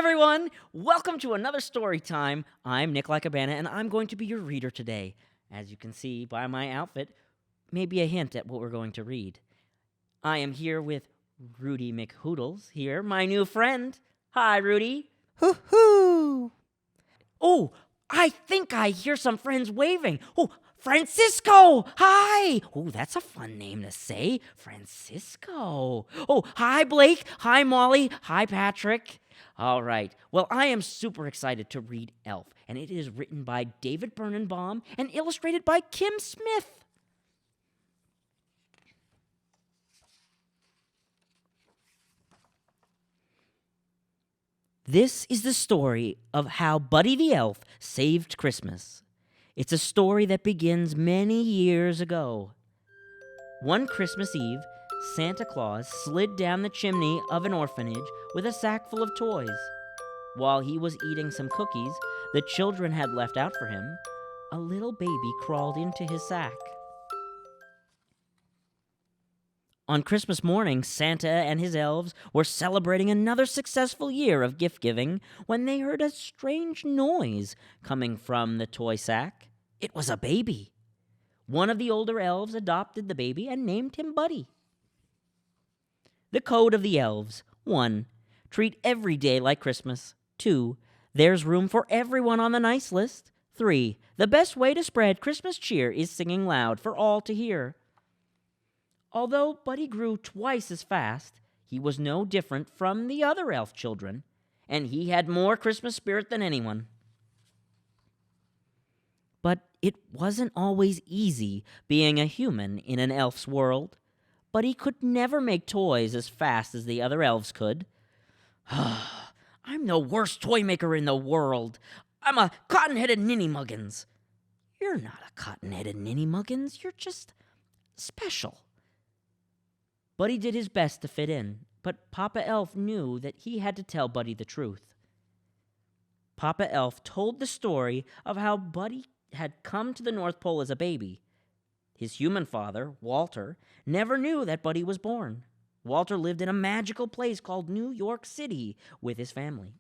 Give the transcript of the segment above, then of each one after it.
everyone! Welcome to another story time. I'm Nicolai Kabana, and I'm going to be your reader today. As you can see by my outfit, maybe a hint at what we're going to read. I am here with Rudy McHootles here, my new friend. Hi, Rudy. Hoo-hoo! Oh, I think I hear some friends waving. Oh, Francisco! Hi! Oh, that's a fun name to say. Francisco. Oh, hi, Blake. Hi, Molly. Hi, Patrick. All right. Well, I am super excited to read Elf, and it is written by David Berenbaum and illustrated by Kim Smith. This is the story of how Buddy the Elf saved Christmas. It's a story that begins many years ago. One Christmas Eve, Santa Claus slid down the chimney of an orphanage with a sack full of toys. While he was eating some cookies the children had left out for him, a little baby crawled into his sack. On Christmas morning, Santa and his elves were celebrating another successful year of gift-giving when they heard a strange noise coming from the toy sack. It was a baby. One of the older elves adopted the baby and named him Buddy. The code of the elves: 1. Treat every day like Christmas. 2. There's room for everyone on the nice list. 3. The best way to spread Christmas cheer is singing loud for all to hear. Although Buddy grew twice as fast, he was no different from the other elf children, and he had more Christmas spirit than anyone. But it wasn't always easy being a human in an elf's world. Buddy could never make toys as fast as the other elves could. I'm the worst toy maker in the world. I'm a cotton-headed ninny-muggins. You're not a cotton-headed ninny-muggins. You're just special. Buddy did his best to fit in, but Papa Elf knew that he had to tell Buddy the truth. Papa Elf told the story of how Buddy had come to the North Pole as a baby. His human father, Walter, never knew that Buddy was born. Walter lived in a magical place called New York City with his family.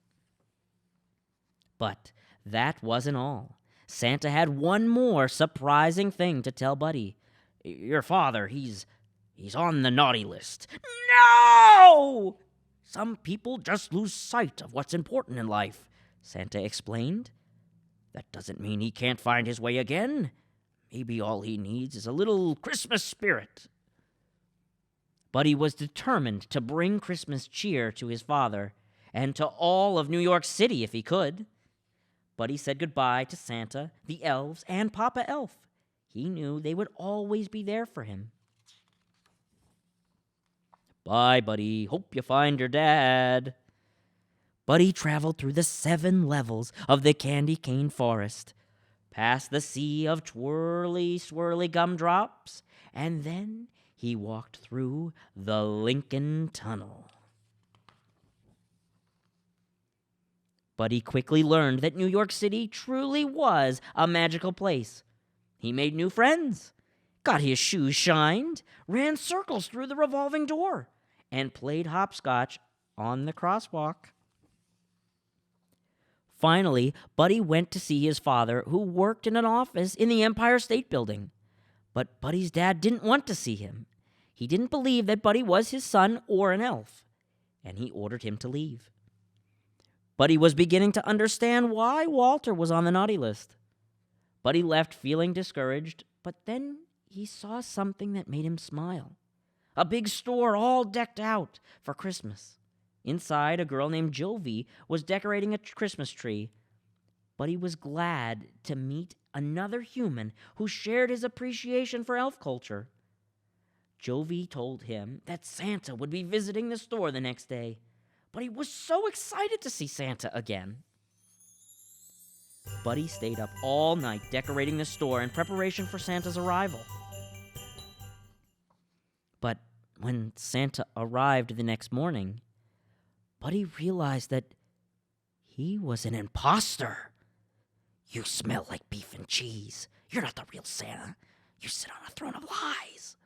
But that wasn't all. Santa had one more surprising thing to tell Buddy. Your father, he's on the naughty list. No! Some people just lose sight of what's important in life, Santa explained. That doesn't mean he can't find his way again. Maybe all he needs is a little Christmas spirit. Buddy was determined to bring Christmas cheer to his father and to all of New York City if he could. Buddy said goodbye to Santa, the elves, and Papa Elf. He knew they would always be there for him. Bye, Buddy. Hope you find your dad. Buddy traveled through the 7 levels of the candy cane forest, past the sea of twirly, swirly gumdrops, and then he walked through the Lincoln Tunnel. Buddy quickly learned that New York City truly was a magical place. He made new friends, got his shoes shined, ran circles through the revolving door, and played hopscotch on the crosswalk. Finally, Buddy went to see his father, who worked in an office in the Empire State Building. But Buddy's dad didn't want to see him. He didn't believe that Buddy was his son or an elf, and he ordered him to leave. Buddy was beginning to understand why Walter was on the naughty list. Buddy left feeling discouraged, but then he saw something that made him smile. A big store all decked out for Christmas. Inside, a girl named Jovi was decorating a Christmas tree. Buddy was glad to meet another human who shared his appreciation for elf culture. Jovi told him that Santa would be visiting the store the next day. Buddy was so excited to see Santa again. Buddy stayed up all night decorating the store in preparation for Santa's arrival. But when Santa arrived the next morning, Buddy realized that he was an imposter. You smell like beef and cheese. You're not the real Santa. You sit on a throne of lies.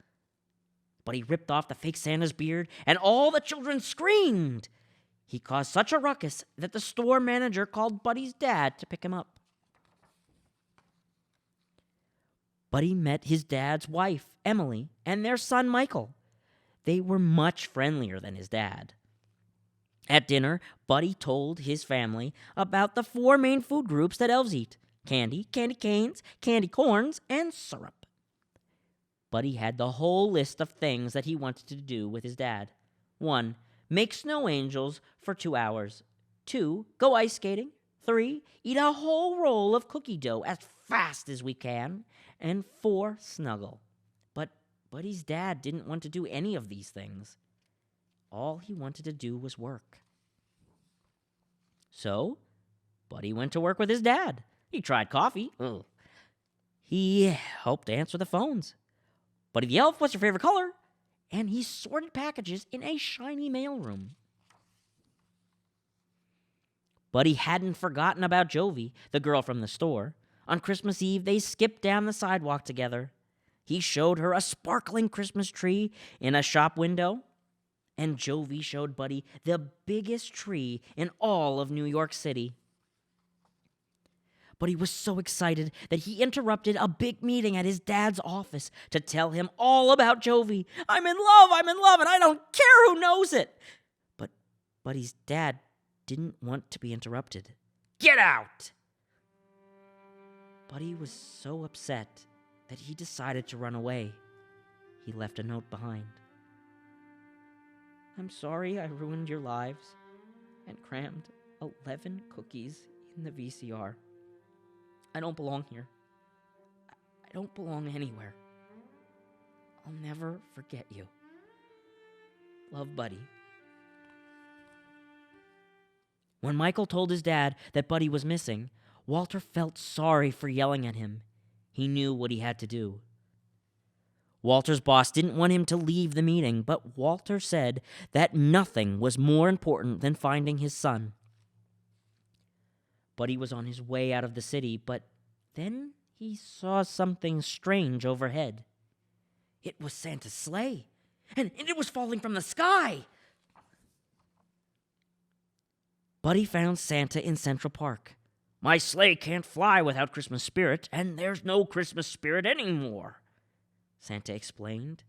Buddy ripped off the fake Santa's beard, and all the children screamed. He caused such a ruckus that the store manager called Buddy's dad to pick him up. Buddy met his dad's wife, Emily, and their son, Michael. They were much friendlier than his dad. At dinner, Buddy told his family about the 4 main food groups that elves eat: candy, candy canes, candy corns, and syrup. Buddy had the whole list of things that he wanted to do with his dad. 1. Make snow angels for 2 hours. 2. Go ice skating. 3. Eat a whole roll of cookie dough as fast as we can. And 4. Snuggle. But Buddy's dad didn't want to do any of these things. All he wanted to do was work. So, Buddy went to work with his dad. He tried coffee. Ugh. He helped answer the phones. Buddy the Elf, what's your favorite color? And he sorted packages in a shiny mailroom. Buddy hadn't forgotten about Jovi, the girl from the store. On Christmas Eve, they skipped down the sidewalk together. He showed her a sparkling Christmas tree in a shop window, and Jovi showed Buddy the biggest tree in all of New York City. Buddy was so excited that he interrupted a big meeting at his dad's office to tell him all about Jovi. I'm in love, and I don't care who knows it. But Buddy's dad didn't want to be interrupted. Get out! Buddy was so upset that he decided to run away. He left a note behind. I'm sorry I ruined your lives and crammed 11 cookies in the VCR. I don't belong here. I don't belong anywhere. I'll never forget you. Love, Buddy. When Michael told his dad that Buddy was missing, Walter felt sorry for yelling at him. He knew what he had to do. Walter's boss didn't want him to leave the meeting, but Walter said that nothing was more important than finding his son. Buddy was on his way out of the city, but then he saw something strange overhead. It was Santa's sleigh, and it was falling from the sky. Buddy found Santa in Central Park. My sleigh can't fly without Christmas spirit, and there's no Christmas spirit anymore, Santa explained.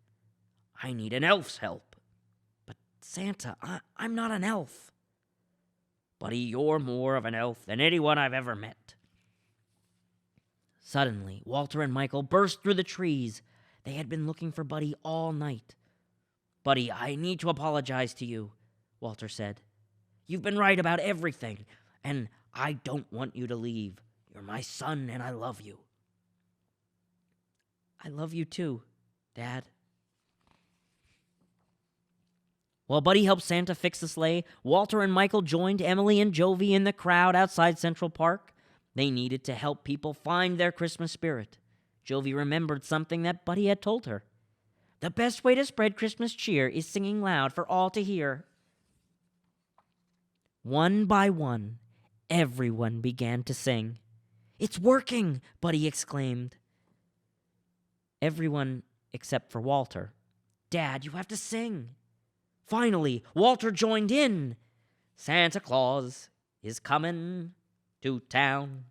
I need an elf's help. But Santa, I'm not an elf. Buddy, you're more of an elf than anyone I've ever met. Suddenly, Walter and Michael burst through the trees. They had been looking for Buddy all night. Buddy, I need to apologize to you, Walter said. You've been right about everything, and I don't want you to leave. You're my son, and I love you. I love you too, Dad. While Buddy helped Santa fix the sleigh, Walter and Michael joined Emily and Jovi in the crowd outside Central Park. They needed to help people find their Christmas spirit. Jovi remembered something that Buddy had told her. The best way to spread Christmas cheer is singing loud for all to hear. One by one, everyone began to sing. It's working, Buddy exclaimed. Everyone except for Walter. Dad, you have to sing. Finally, Walter joined in. Santa Claus is coming to town.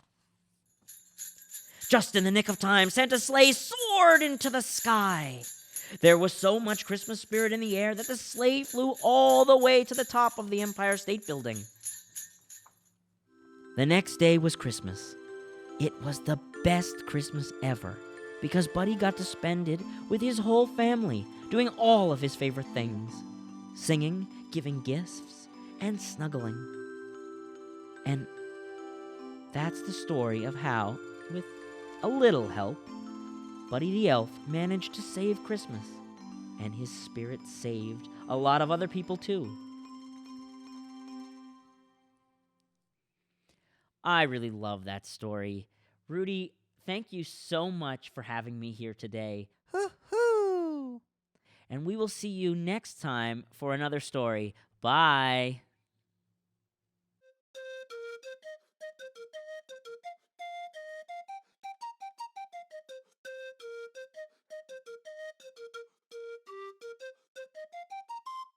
Just in the nick of time, Santa's sleigh soared into the sky. There was so much Christmas spirit in the air that the sleigh flew all the way to the top of the Empire State Building. The next day was Christmas. It was the best Christmas ever, because Buddy got to spend it with his whole family, doing all of his favorite things. Singing, giving gifts, and snuggling. And that's the story of how, with a little help, Buddy the Elf managed to save Christmas, and his spirit saved a lot of other people too. I really love that story. Rudy, thank you so much for having me here today. Hoo-hoo! And we will see you next time for another story. Bye!